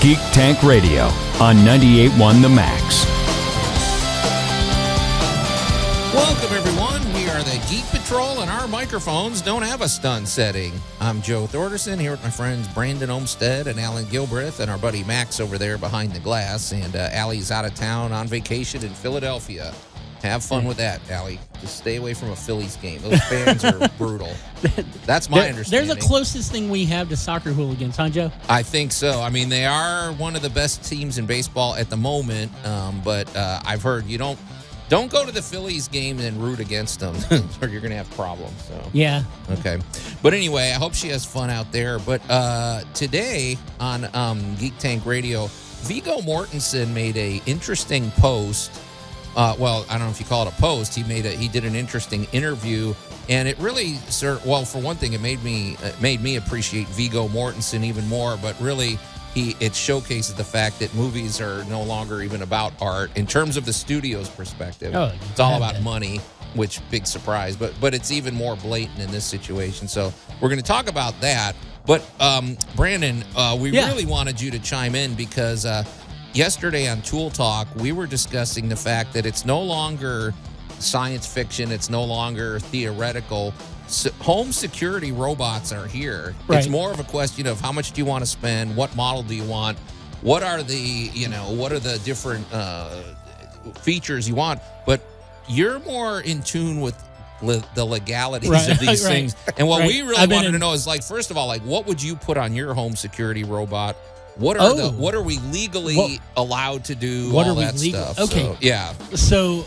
Geek Tank Radio on 98.1 The Max. Welcome, everyone. We are the Geek Patrol, and our microphones don't have a stun setting. I'm Joe Thorderson here with my friends Brandon Olmsted and Alan Gilbreth, and our buddy Max over there behind the glass. And Allie's out of town on vacation in Philadelphia. Have fun with that, Allie. Just stay away from a Phillies game. Those fans are brutal. That's my understanding. There's the closest thing we have to soccer hooligans, huh, Joe? I think so. I mean, they are one of the best teams in baseball at the moment, but I've heard you don't go to the Phillies game and root against them, or you're going to have problems. So Yeah. Okay. But anyway, I hope she has fun out there. But today on Geek Tank Radio, Viggo Mortensen made a interesting post. Well, I don't know if you call it a post. He did an interesting interview, and it really, well, for one thing, it made me appreciate Viggo Mortensen even more. But really, it showcases the fact that movies are no longer even about art in terms of the studio's perspective. Oh, it's all about money, which big surprise. But it's even more blatant in this situation. So we're going to talk about that. But Brandon, we really wanted you to chime in because yesterday on Tool Talk, we were discussing the fact that it's no longer science fiction. It's no longer theoretical. Home security robots are here. Right. It's more of a question of how much do you want to spend? What model do you want? What are the different features you want? But you're more in tune with the legalities of these things. And what we really wanted to know is, like, first of all, like, what would you put on your home security robot? What are we legally allowed to do? What all are we that legal? stuff. Okay. So, yeah. So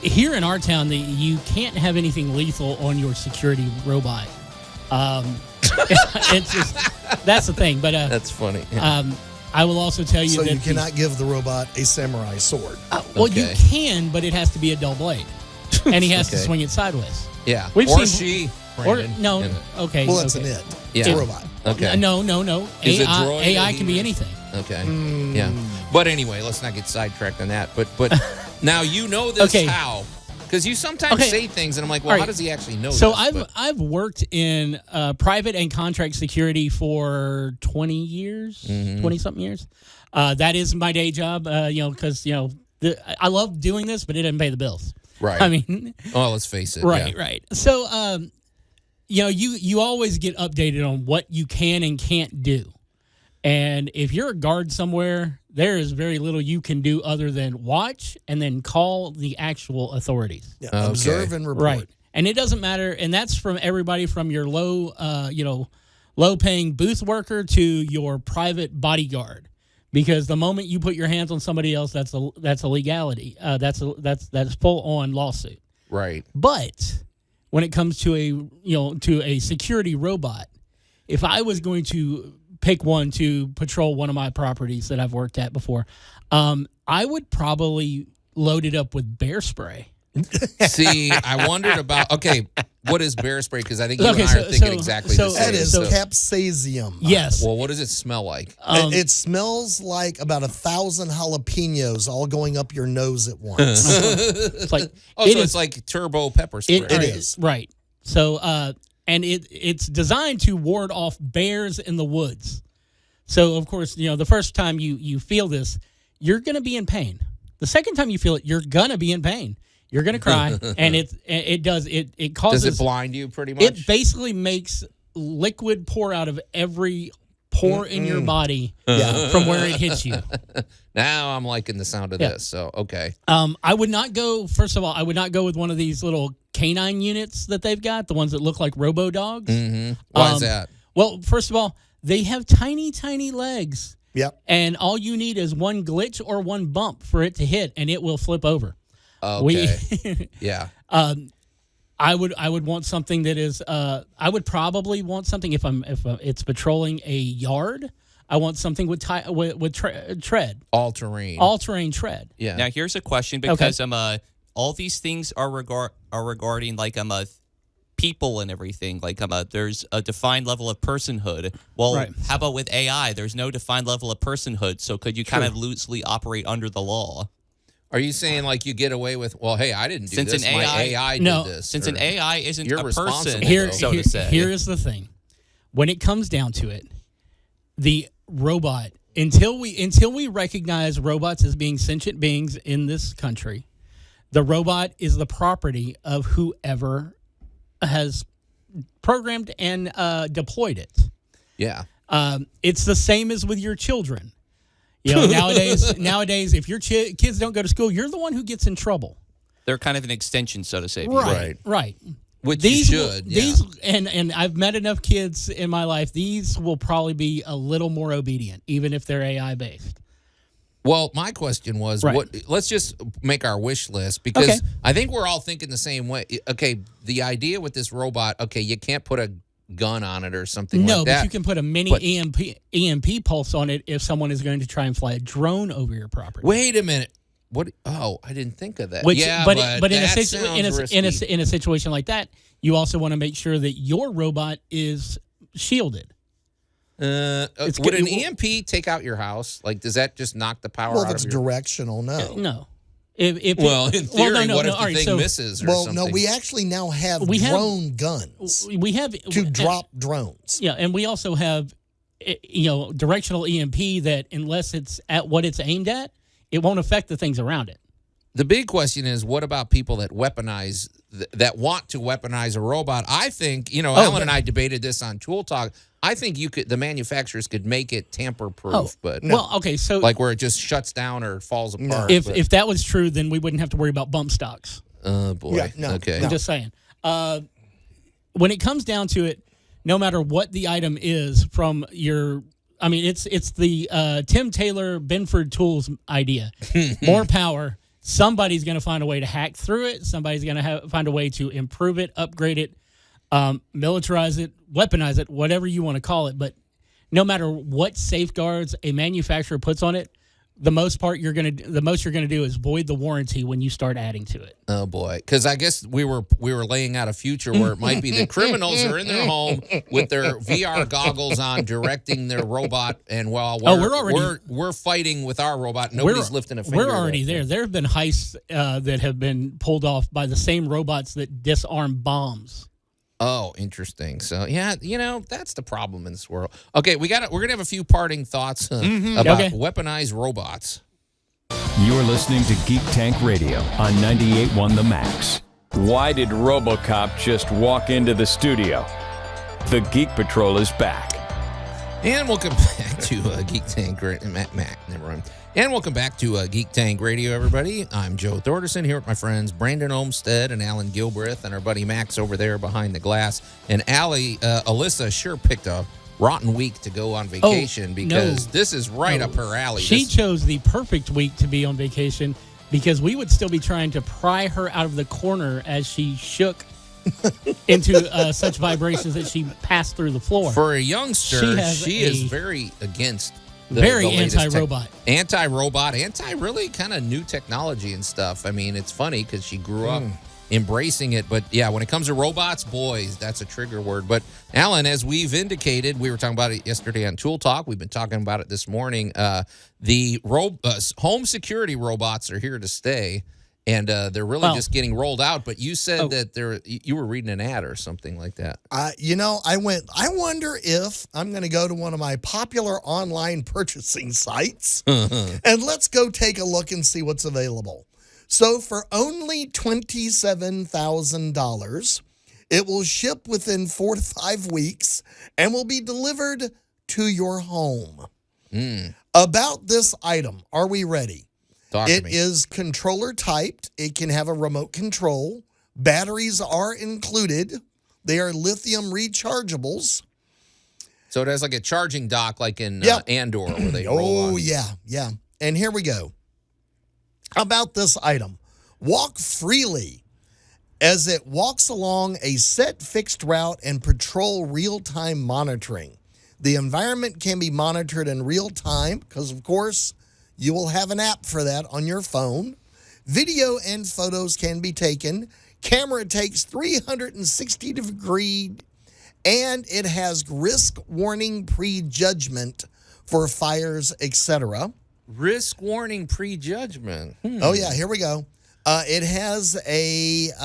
here in our town, you can't have anything lethal on your security robot. It's just that's the thing. But that's funny. Yeah. I will also tell you so that you cannot give the robot a samurai sword. You can, but it has to be a dull blade, and he has to swing it sideways. Yeah. We've or seen, she. Brandon, okay. Well, that's an it. Yeah. It's a robot. Okay. No. Is it droid AI can be anything. Okay. Yeah. But anyway, let's not get sidetracked on that. But now you know this how. Because you sometimes say things, and I'm like, well, how does he actually know this? So I've worked in private and contract security for 20 years, 20-something years. That is my day job, because, I love doing this, but it doesn't pay the bills. Right. I mean. Oh, let's face it. Right. So, you always get updated on what you can and can't do. And if you're a guard somewhere, there is very little you can do other than watch and then call the actual authorities. Yeah, observe and report. Right. And it doesn't matter. And that's from everybody from your low-paying booth worker to your private bodyguard. Because the moment you put your hands on somebody else, that's a legality. That's full-on lawsuit. Right. But when it comes to a security robot, if I was going to pick one to patrol one of my properties that I've worked at before, I would probably load it up with bear spray. See, I wondered about, what is bear spray? Because I think you and I are thinking exactly the same. That is capsaicin. Yes. Well, what does it smell like? It smells like about 1,000 jalapenos all going up your nose at once. It's like it's like turbo pepper spray. It is. Right. So, and it's designed to ward off bears in the woods. So, of course, the first time you feel this, you're going to be in pain. The second time you feel it, you're going to be in pain. You're going to cry, and it causes... Does it blind you pretty much? It basically makes liquid pour out of every pore in your body from where it hits you. Now I'm liking the sound of this, so okay. I would not go, first of all, with one of these little canine units that they've got, the ones that look like robo-dogs. Mm-hmm. Why is that? Well, first of all, they have tiny, tiny legs. Yep. And all you need is one glitch or one bump for it to hit, and it will flip over. Okay. Yeah. I would want something that is. I would probably want something if it's patrolling a yard. I want something with tread. All terrain. All terrain tread. Yeah. Now here's a question because all these things are regarding like people and everything. Like there's a defined level of personhood. Well, how about with AI? There's no defined level of personhood. So could you kind of loosely operate under the law? Are you saying like you get away with, well, hey, I didn't do Since this, an my AI AI did this. Since an AI isn't you're a person, responsible, so to say. Here is the thing. When it comes down to it, the robot, until we recognize robots as being sentient beings in this country, the robot is the property of whoever has programmed and deployed it. Yeah. It's the same as with your children. You know, nowadays, if your kids don't go to school, you're the one who gets in trouble. They're kind of an extension, so to say. Right. Which you should. And I've met enough kids in my life. These will probably be a little more obedient, even if they're AI based. Well, my question was, let's just make our wish list, because I think we're all thinking the same way. Okay, the idea with this robot, you can't put a gun on it or something like that. No, but you can put a mini EMP pulse on it if someone is going to try and fly a drone over your property. Wait a minute. What? Oh, I didn't think of that. But in a situation like that, you also want to make sure that your robot is shielded. Would an EMP take out your house? Like, does that just knock the power out? Well, if it's directional, no. No. In theory, what if the thing misses or something? No, we actually now have drone guns. We have to drop drones. Yeah, and we also have, directional EMP that unless it's at what it's aimed at, it won't affect the things around it. The big question is, what about people that weaponize, that want to weaponize a robot? I think, Alan and I debated this on Tool Talk. I think the manufacturers could make it tamper-proof, but so like where it just shuts down or falls apart. If that was true, then we wouldn't have to worry about bump stocks. Oh boy, yeah, no, okay. I'm just saying. When it comes down to it, no matter what the item is from your, it's the Tim Taylor Benford Tools idea. More power. Somebody's going to find a way to hack through it. Somebody's going to find a way to improve it, upgrade it, militarize it, weaponize it, whatever you want to call it. But no matter what safeguards a manufacturer puts on it, the most you're going to do is void the warranty when you start adding to it. Oh boy, because I guess we were laying out a future where it might be the criminals are in their home with their VR goggles on, directing their robot, and while we're fighting with our robot, nobody's lifting a finger. We're already there. There have been heists that have been pulled off by the same robots that disarm bombs. Oh, interesting. So, yeah, that's the problem in this world. Okay, we're going to have a few parting thoughts about weaponized robots. You're listening to Geek Tank Radio on 98.1 The Max. Why did RoboCop just walk into the studio? The Geek Patrol is back. And welcome back to Geek Tank Radio. Never mind. And welcome back to Geek Tank Radio, everybody. I'm Joe Thorderson here with my friends Brandon Olmstead and Alan Gilbreth, and our buddy Max over there behind the glass. And Alyssa sure picked a rotten week to go on vacation because this is right up her alley. She chose the perfect week to be on vacation because we would still be trying to pry her out of the corner as she shook into such vibrations that she passed through the floor. For a youngster, she is very against the anti-robot. Really kind of new technology and stuff. I mean, it's funny because she grew up embracing it. But, yeah, when it comes to robots, boys, that's a trigger word. But, Alan, as we've indicated, we were talking about it yesterday on Tool Talk. We've been talking about it this morning. The home security robots are here to stay. And they're really just getting rolled out. But you said that you were reading an ad or something like that. I wonder if I'm going to go to one of my popular online purchasing sites and let's go take a look and see what's available. So for only $27,000, it will ship within 4 to 5 weeks and will be delivered to your home. About this item, are we ready? It is controller typed. It can have a remote control. Batteries are included. They are lithium rechargeables. So it has like a charging dock like in Andor where they roll on. Yeah. And here we go. About this item. Walk freely as it walks along a set fixed route and patrol real-time monitoring. The environment can be monitored in real time because, of course, you will have an app for that on your phone. Video and photos can be taken. Camera takes 360 degree, and it has risk warning prejudgment for fires, etc. Risk warning prejudgment. Oh yeah, here we go. It has it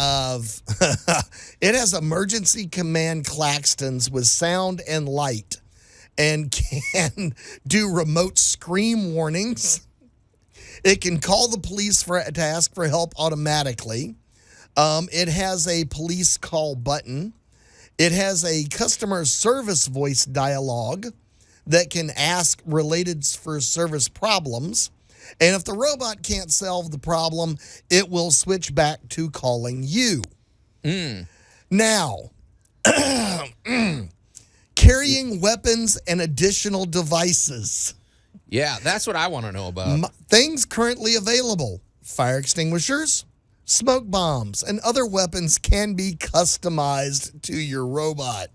has emergency command klaxons with sound and light. and can do remote scream warnings. It can call the police to ask for help automatically. It has a police call button. It has a customer service voice dialogue that can ask related for service problems. And if the robot can't solve the problem, it will switch back to calling you. Now, carrying weapons and additional devices. Yeah, that's what I want to know about. Things currently available: fire extinguishers, smoke bombs, and other weapons can be customized to your robot.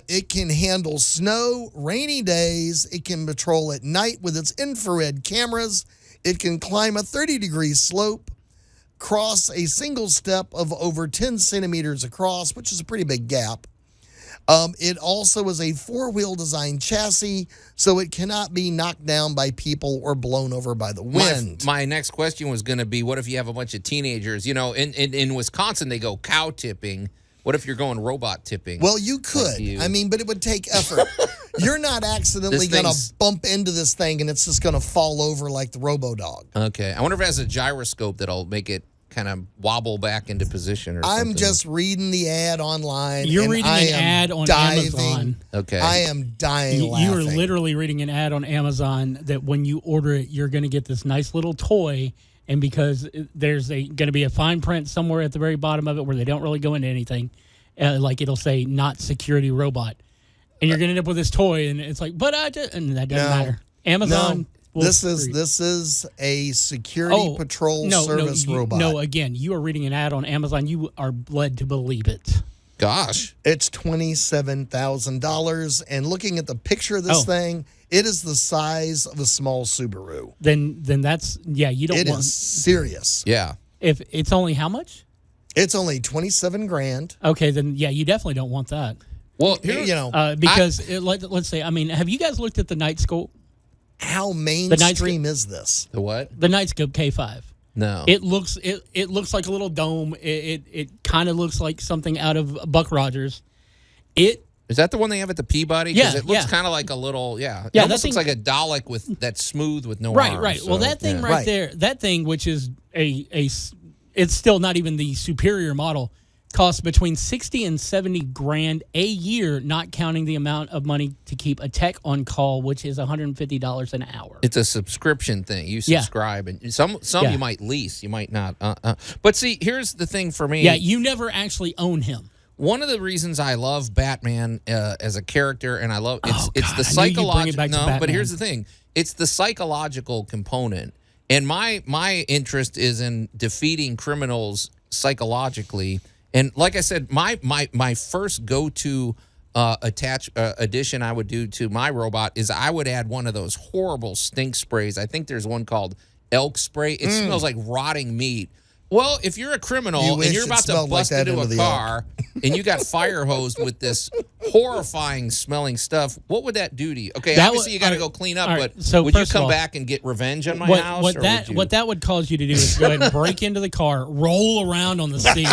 It can handle snow, rainy days. It can patrol at night with its infrared cameras. It can climb a 30-degree slope, cross a single step of over 10 centimeters across, which is a pretty big gap. It also is a four-wheel design chassis, so it cannot be knocked down by people or blown over by the wind. My next question was going to be, what if you have a bunch of teenagers? You know, in Wisconsin, they go cow tipping. What if you're going robot tipping? Well, you could. I mean, but it would take effort. You're not accidentally going to bump into this thing and it's just going to fall over like the Robo-Dog. Okay. I wonder if it has a gyroscope that'll make it kind of wobble back into position or something. I'm just reading the ad online. You're reading an ad on Amazon. Okay. I am dying laughing. You are literally reading an ad on Amazon that when you order it, you're going to get this nice little toy. And because there's going to be a fine print somewhere at the very bottom of it where they don't really go into anything, like it'll say not security robot. And you're going to end up with this toy, and it's like, but and that doesn't matter. Amazon. No. This is a security patrol service robot. No, again, you are reading an ad on Amazon. You are led to believe it. Gosh. It's $27,000. And looking at the picture of this thing, it is the size of a small Subaru. Then that's, you don't want. It is serious. Yeah. If it's only how much? It's only $27,000. Okay, then, you definitely don't want that. Well, because let's say, I mean, have you guys looked at the Nightscope? How mainstream is this? The what? The Nightscope K5. No. It looks like a little dome. It kind of looks like something out of Buck Rogers. Is that the one they have at the Peabody? Yeah, it looks kind of like a little, It almost looks like a Dalek that's smooth with no arms. Right. Well, that thing right there, that thing, which is it's still not even the superior model, costs between $60 and $70,000 a year, not counting the amount of money to keep a tech on call, which is $150 an hour. It's a subscription thing. You subscribe, and some you might lease, you might not. But see, here's the thing for me. Yeah, you never actually own him. One of the reasons I love Batman as a character, and I love it's the psychological. No, but here's the thing: it's the psychological component, and my interest is in defeating criminals psychologically. And like I said, my first go-to addition I would do to my robot is I would add one of those horrible stink sprays. I think there's one called elk spray. It smells like rotting meat. Well, if you're a criminal and you're about to bust into a car and you got fire hosed with this horrifying smelling stuff, what would that do to you? Okay, obviously you got to go clean up, but would you come back and get revenge on my house? What that would cause you to do is go ahead and break into the car, roll around on the seat.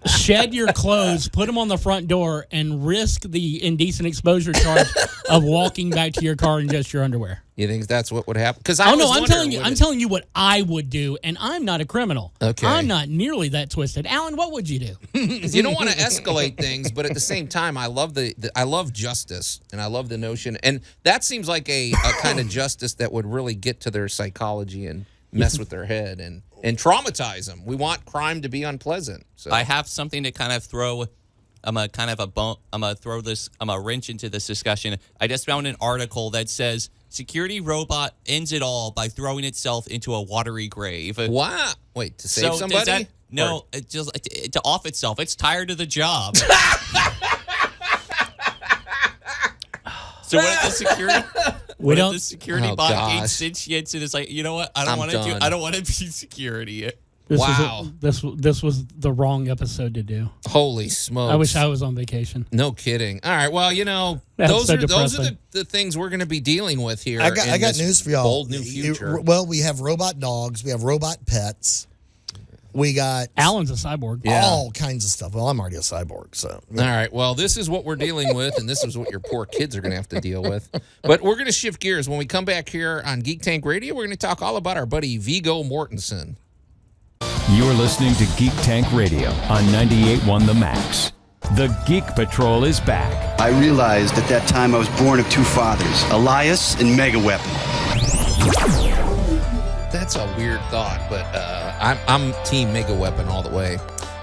Shed your clothes, put them on the front door, and risk the indecent exposure charge of walking back to your car in just your underwear. You think that's what would happen? Because I'm telling you what I would do, and I'm not a criminal. Okay, I'm not nearly that twisted. Alan, what would you do? Because you don't want to escalate things, but at the same time, I love I love justice, and I love the notion, and that seems like a kind of justice that would really get to their psychology and mess with their head and traumatize them. We want crime to be unpleasant. So I have something to kind of throw. I'm a wrench into this discussion. I just found an article that says security robot ends it all by throwing itself into a watery grave. Wow! Wait, to save somebody? No, just to off itself. It's tired of the job. So what if the security? The security bot gains sentience and is like, you know what? I don't want to be security. This was the wrong episode to do. Holy smokes! I wish I was on vacation. No kidding. All right. Well, those are the things we're going to be dealing with here. I got news for y'all. Bold new future. We have robot dogs. We have robot pets. We got Alan's a cyborg. all kinds of stuff. Well, I'm already a cyborg, so. All right. Well, this is what we're dealing with, and this is what your poor kids are going to have to deal with. But we're going to shift gears. When we come back here on Geek Tank Radio, we're going to talk all about our buddy Viggo Mortensen. You're listening to Geek Tank Radio on 98.1 The Max. The Geek Patrol is back. I realized at that time I was born of two fathers, Elias and Mega Weapon. That's a weird thought, but I'm Team Mega Weapon all the way.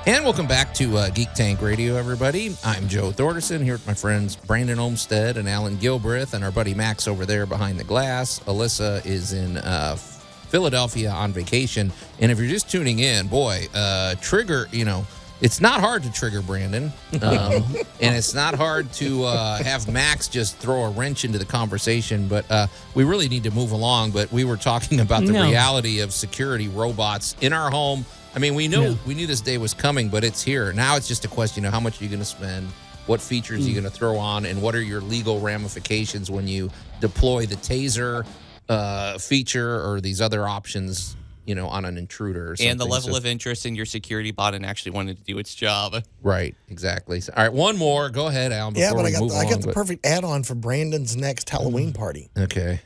And welcome back to Geek Tank Radio, everybody. I'm Joe Thorderson here with my friends Brandon Olmstead and Alan Gilbreth, and our buddy Max over there behind the glass. Alyssa is in Philadelphia on vacation. And if you're just tuning in, boy, trigger, it's not hard to trigger Brandon, and it's not hard to have Max just throw a wrench into the conversation, but we really need to move along. But we were talking about the reality of security robots in our home. I mean, we knew this day was coming, but it's here. Now it's just a question of how much are you going to spend, what features are you going to throw on, and what are your legal ramifications when you deploy the taser feature or these other options, on an intruder or something. And the level of interest in your security bot and actually wanting to do its job. Right, exactly. So, all right, one more. Go ahead, Alan. Yeah, but I got the perfect add-on for Brandon's next Halloween party. Okay.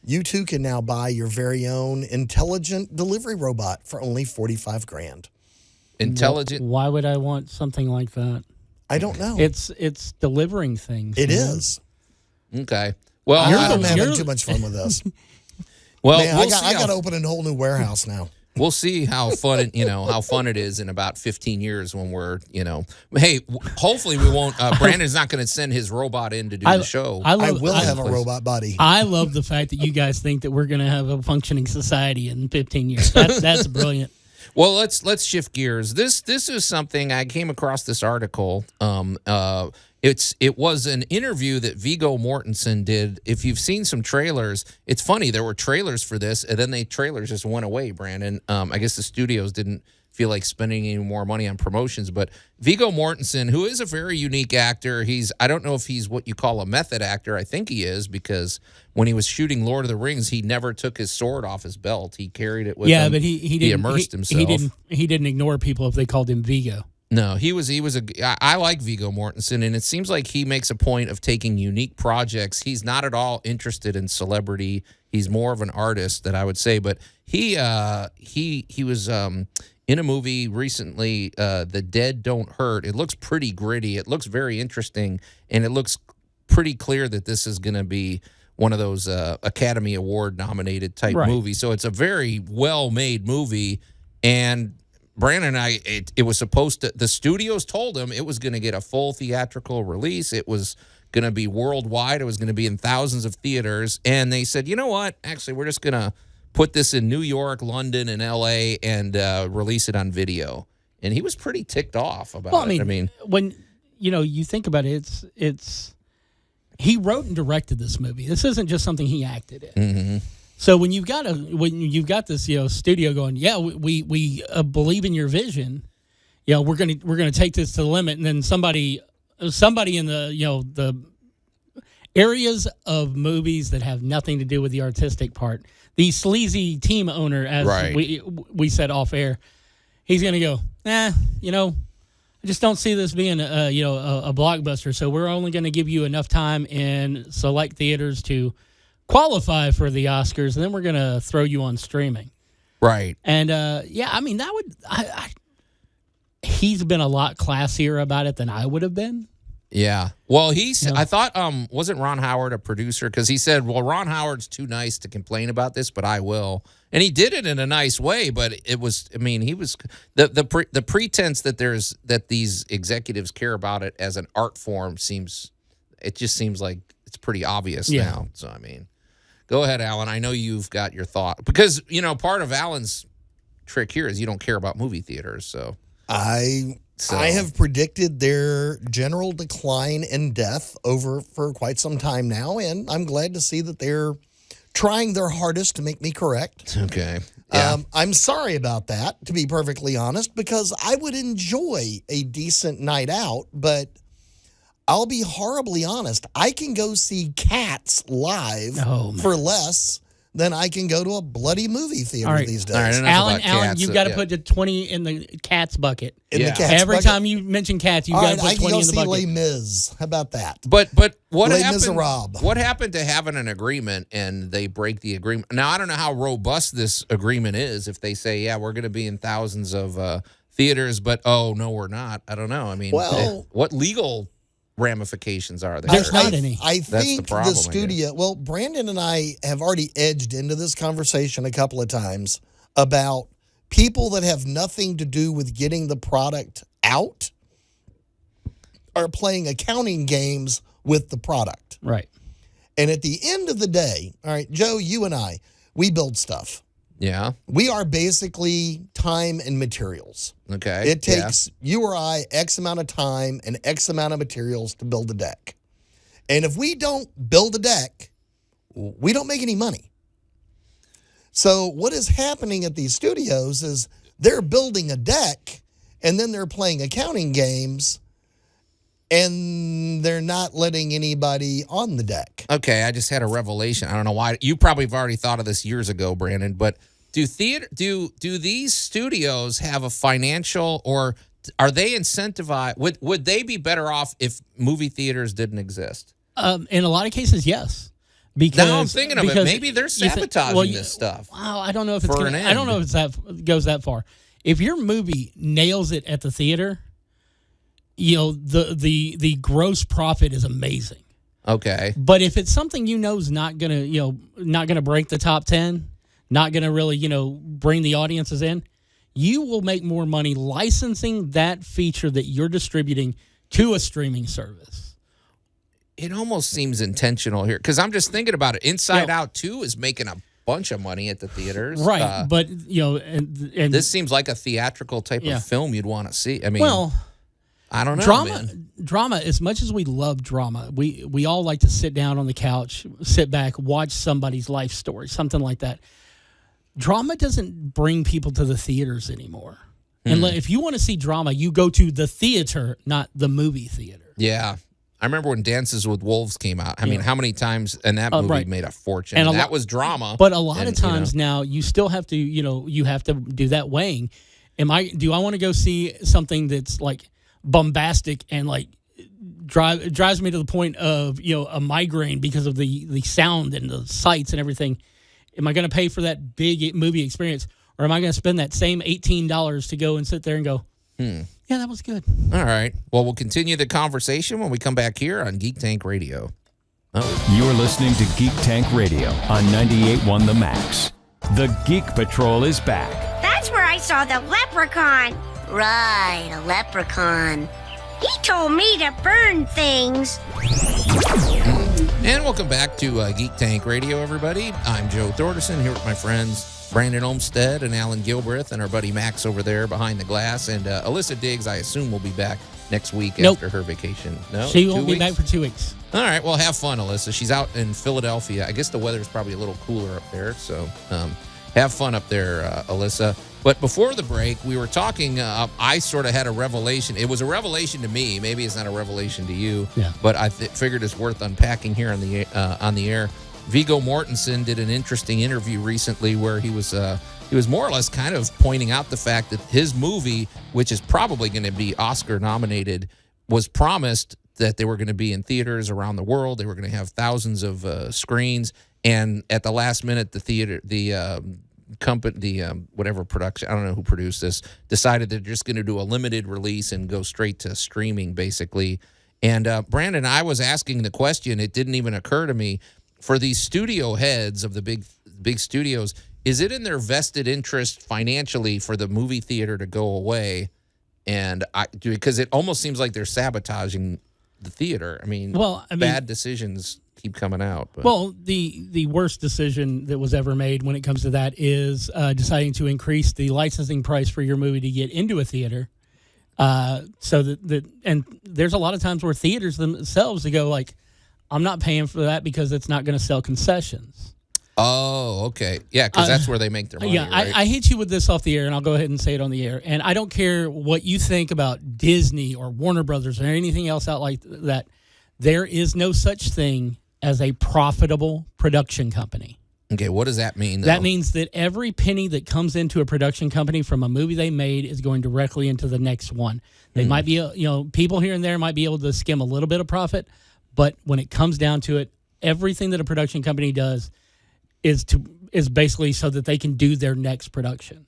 You too can now buy your very own intelligent delivery robot for only $45,000. Intelligent? Why would I want something like that? I don't know. It's delivering things. It is. Okay. Well, I'm having too much fun with this. Well, Man, I got to open a whole new warehouse now. We'll see how fun it is in about 15 years when we're, hey, hopefully we won't. Brandon's not going to send his robot in to do the show. I will have a robot buddy. I love the fact that you guys think that we're going to have a functioning society in 15 years. That's brilliant. Well, let's shift gears. This is something I came across this article. It was an interview that Viggo Mortensen did. If you've seen some trailers, it's funny. There were trailers for this, and then the trailers just went away, Brandon. I guess the studios didn't feel like spending any more money on promotions. But Viggo Mortensen, who is a very unique actor, I don't know if he's what you call a method actor. I think he is, because when he was shooting Lord of the Rings, he never took his sword off his belt. He carried it with him. Yeah, but he immersed himself. He didn't ignore people if they called him Viggo. No, I like Viggo Mortensen, and it seems like he makes a point of taking unique projects. He's not at all interested in celebrity. He's more of an artist, that I would say. But he was in a movie recently, The Dead Don't Hurt. It looks pretty gritty. It looks very interesting, and it looks pretty clear that this is going to be one of those Academy Award nominated type movies. So it's a very well-made movie, and Brandon and I, it was supposed to, the studios told him it was going to get a full theatrical release. It was going to be worldwide. It was going to be in thousands of theaters. And they said, you know what? Actually, we're just going to put this in New York, London, and L.A. and release it on video. And he was pretty ticked off about it. I mean, when, you think about it, it's he wrote and directed this movie. This isn't just something he acted in. Mm-hmm. So when you've got this studio going, yeah, we believe in your vision, we're gonna take this to the limit, and then somebody in the the areas of movies that have nothing to do with the artistic part, the sleazy team owner, as we said off air, he's gonna go, I just don't see this being a blockbuster. So we're only going to give you enough time in select theaters to qualify for the Oscars, and then we're going to throw you on streaming. Right. And, that would he's been a lot classier about it than I would have been. Yeah. Well, I thought, wasn't Ron Howard a producer? Because he said, well, Ron Howard's too nice to complain about this, but I will. And he did it in a nice way, but it was, he was, the pretense that these executives care about it as an art form just seems like it's pretty obvious now. So, go ahead, Alan. I know you've got your thought. Because, part of Alan's trick here is you don't care about movie theaters, so. I have predicted their general decline and death for quite some time now, and I'm glad to see that they're trying their hardest to make me correct. Okay. Yeah. I'm sorry about that, to be perfectly honest, because I would enjoy a decent night out, but I'll be horribly honest. I can go see Cats live for less then I can go to a bloody movie theater these days. All right, Alan, cats, you've got to put the 20 in the cats bucket. In the cats Every bucket? time you mention cats, you've All got right, to put I 20 can go in the see bucket. Les Mis. How about that? But what Les happened? Miserables. What happened to having an agreement and they break the agreement? Now I don't know how robust this agreement is. If they say, "Yeah, we're going to be in thousands of theaters," but oh no, we're not. I don't know. I mean, what legal ramifications are there? There's not any. I That's the think problem, I the studio. Well, Brandon and I have already edged into this conversation a couple of times about people that have nothing to do with getting the product out are playing accounting games with the product. Right. And at the end of the day, all right, Joe, you and I, we build stuff. Yeah. We are basically time and materials. Okay. It takes you or I X amount of time and X amount of materials to build a deck. And if we don't build a deck, we don't make any money. So what is happening at these studios is they're building a deck and then they're playing accounting games and they're not letting anybody on the deck. Okay, I just had a revelation. I don't know why. You probably have already thought of this years ago, Brandon, but do these studios have a financial, or are they incentivized? Would they be better off if movie theaters didn't exist? In a lot of cases, yes. Because now I'm thinking of it. Maybe they're sabotaging this stuff. Wow, I don't know if it's for an I don't know if that goes that far. If your movie nails it at the theater, you know, the gross profit is amazing. Okay. But if it's something you know is not gonna break the top 10, not gonna really, bring the audiences in, you will make more money licensing that feature that you're distributing to a streaming service. It almost seems intentional here, because I'm just thinking about it. Inside Out 2 is making a bunch of money at the theaters. Right. But and this seems like a theatrical type of film you'd want to see. I mean, I don't know, drama, as much as we love drama, we all like to sit down on the couch, sit back, watch somebody's life story, something like that. Drama doesn't bring people to the theaters anymore. And if you want to see drama, you go to the theater, not the movie theater. Yeah. I remember when Dances with Wolves came out. I mean, how many times, and that movie made a fortune. And that was drama. But a lot of times now, you still have to, you have to do that weighing. Do I want to go see something that's like bombastic and like drives me to the point of a migraine because of the sound and the sights and everything? Am I going to pay for that big movie experience, or am I going to spend that same $18 to go and sit there and go, yeah, that was good? All right. Well, we'll continue the conversation when we come back here on Geek Tank Radio. You're listening to Geek Tank Radio on 98.1 The Max. The Geek Patrol is back. That's where I saw the leprechaun. Right, a leprechaun. He told me to burn things. And welcome back to Geek Tank Radio, everybody. I'm Joe Thorderson here with my friends Brandon Olmstead and Alan Gilbreth and our buddy Max over there behind the glass. And Alyssa Diggs, I assume, will be back next week after her vacation. No, she won't be back for 2 weeks. All right, well, have fun, Alyssa. She's out in Philadelphia. I guess the weather's probably a little cooler up there, so have fun up there, Alyssa. But before the break, we were talking, I sort of had a revelation. It was a revelation to me. Maybe it's not a revelation to you, but I figured it's worth unpacking here on the air. Viggo Mortensen did an interesting interview recently where he was more or less kind of pointing out the fact that his movie, which is probably going to be Oscar nominated, was promised that they were going to be in theaters around the world. They were going to have thousands of screens, and at the last minute, whatever production, I don't know who produced this, decided they're just going to do a limited release and go straight to streaming, basically. And Brandon, I was asking the question, it didn't even occur to me, for these studio heads of the big studios, is it in their vested interest financially for the movie theater to go away? And because it almost seems like they're sabotaging the theater. I mean, bad decisions keep coming out. But. Well, the worst decision that was ever made when it comes to that is deciding to increase the licensing price for your movie to get into a theater. So that and there's a lot of times where theaters themselves, they go like, I'm not paying for that because it's not going to sell concessions. Oh, okay. Yeah, because that's where they make their money. Yeah, right? I hit you with this off the air, and I'll go ahead and say it on the air. And I don't care what you think about Disney or Warner Brothers or anything else out like that. There is no such thing as a profitable production company. Okay, what does that mean, though? That means that every penny that comes into a production company from a movie they made is going directly into the next one. They might be, people here and there might be able to skim a little bit of profit, but when it comes down to it, everything that a production company does is basically so that they can do their next production.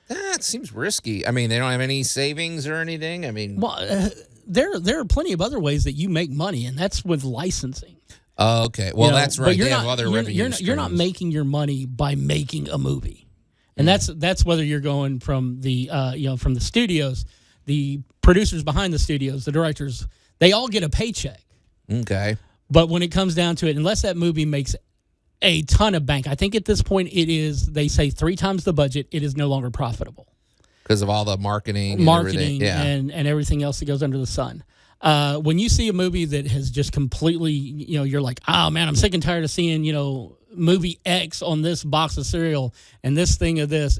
That seems risky. I mean, they don't have any savings or anything. I mean, well, there are plenty of other ways that you make money, and that's with licensing. Oh, okay. Well, that's right. They have other revenue you're not making your money by making a movie, and that's whether you're going from the from the studios, the producers behind the studios, the directors. They all get a paycheck. Okay. But when it comes down to it, unless that movie makes a ton of bank, I think at this point it is. They say 3 times the budget. It is no longer profitable because of all the marketing, and everything else that goes under the sun. When you see a movie that has just completely, you're like, oh man, I'm sick and tired of seeing, movie X on this box of cereal and this thing of this,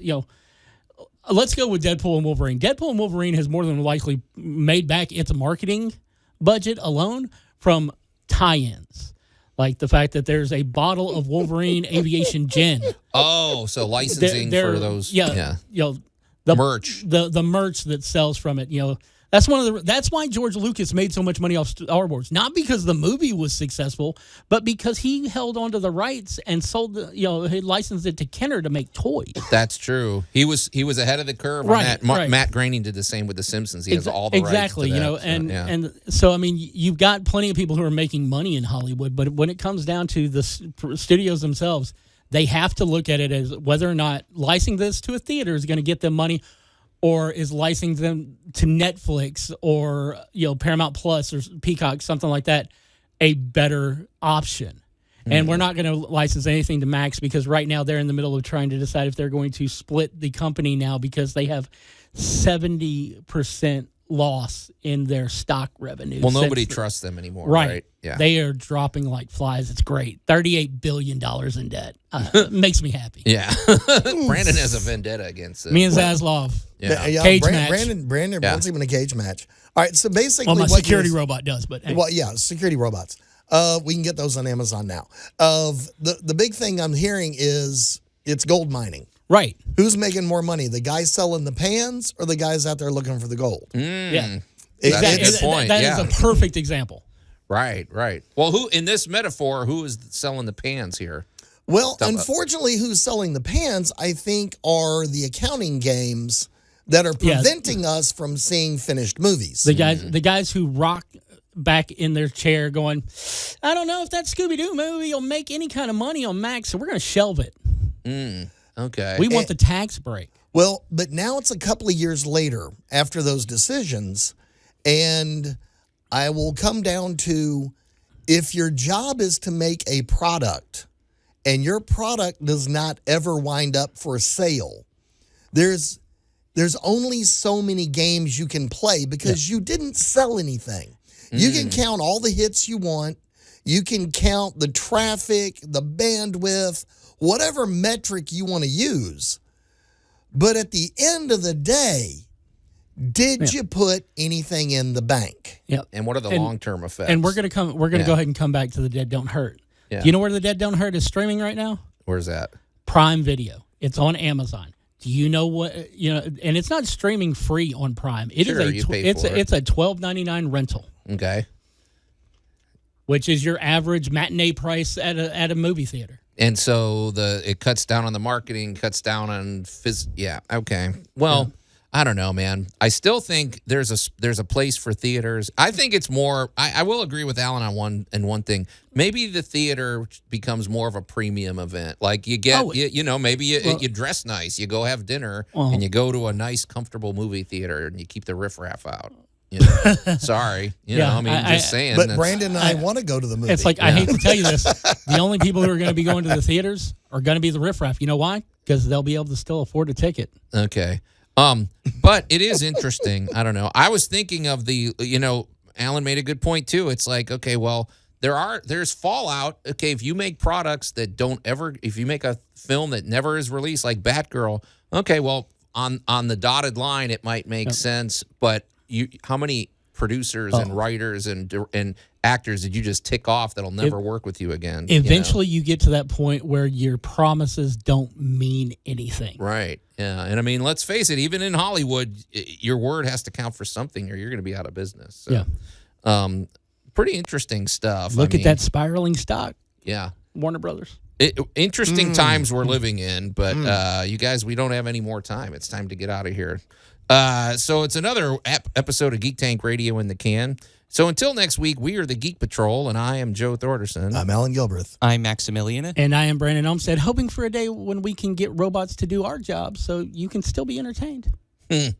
let's go with Deadpool and Wolverine. Deadpool and Wolverine has more than likely made back its marketing budget alone from tie-ins. Like the fact that there's a bottle of Wolverine Aviation Gin. Oh, so licensing for those. The merch. The merch that sells from it, That's that's why George Lucas made so much money off Star Wars. Not because the movie was successful, but because he held onto the rights and sold he licensed it to Kenner to make toys. That's true. He was ahead of the curve on that. Matt Groening did the same with The Simpsons. He has all the rights to that, and so I mean, you've got plenty of people who are making money in Hollywood, but when it comes down to the studios themselves, they have to look at it as whether or not licensing this to a theater is going to get them money, or is licensing them to Netflix or Paramount Plus or Peacock, something like that, a better option. And we're not going to license anything to Max because right now they're in the middle of trying to decide if they're going to split the company now because they have 70% loss in their stock revenue. Well, nobody trusts them anymore, right? Yeah. They are dropping like flies. It's great. $38 billion in debt. Makes me happy. Yeah. Brandon has a vendetta against it. Me and Zaslav. Yeah. Cage match. Brandon wants him in a cage match. All right, so basically well, my security robot does, but hey. Well, yeah, security robots. We can get those on Amazon now. The big thing I'm hearing is it's gold mining. Right. Who's making more money, the guys selling the pans or the guys out there looking for the gold? Yeah. That's a good point. That is a perfect example. Right. Well, who in this metaphor, who is selling the pans here? Well, unfortunately, who's selling the pans, I think, are the accounting games that are preventing us from seeing finished movies. The guys who rock back in their chair going, I don't know if that Scooby-Doo movie will make any kind of money on Max, so we're going to shelve it. Okay. We want the tax break. Well, but now it's a couple of years later after those decisions, and I will come down to if your job is to make a product and your product does not ever wind up for sale, there's only so many games you can play because you didn't sell anything. You can count all the hits you want. You can count the traffic, the bandwidth, whatever metric you want to use. But at the end of the day, did you put anything in the bank? Yep. And what are the long-term effects? And we're going to go ahead and come back to The Dead Don't Hurt. Yeah. Do you know where The Dead Don't Hurt is streaming right now? Where's that? Prime Video. It's on Amazon. Do you know what, and it's not streaming free on Prime. It's a $12.99 rental. Okay. Which is your average matinee price at a movie theater. And so it cuts down on the marketing, cuts down on okay. Well, I don't know, man. I still think there's a place for theaters. I think it's more. I will agree with Alan on one thing. Maybe the theater becomes more of a premium event. Like you get, maybe you dress nice, you go have dinner, and you go to a nice, comfortable movie theater, and you keep the riffraff out. Sorry, just saying. But Brandon and I want to go to the movie. It's like I hate to tell you this, the only people who are going to be going to the theaters are going to be the riffraff. You know why? Because they'll be able to still afford a ticket. Okay. But it is interesting. I don't know. I was thinking of Alan made a good point too. It's like, okay, well, there's fallout. Okay, if you make products that if you make a film that never is released, like Batgirl, okay, well, on the dotted line, it might make sense, but how many producers and writers and actors that you just tick off that'll never work with you again. Eventually, you get to that point where your promises don't mean anything. Right. Yeah. And I mean, let's face it, even in Hollywood, your word has to count for something or you're going to be out of business. So, yeah. Pretty interesting stuff. Look at that spiraling stock. Yeah. Warner Brothers. Interesting times we're living in, but you guys, we don't have any more time. It's time to get out of here. So it's another episode of Geek Tank Radio in the can. So until next week, we are the Geek Patrol, and I am Joe Thorderson. I'm Alan Gilbreth. I'm Maximilian. And I am Brandon Olmstead, hoping for a day when we can get robots to do our jobs so you can still be entertained.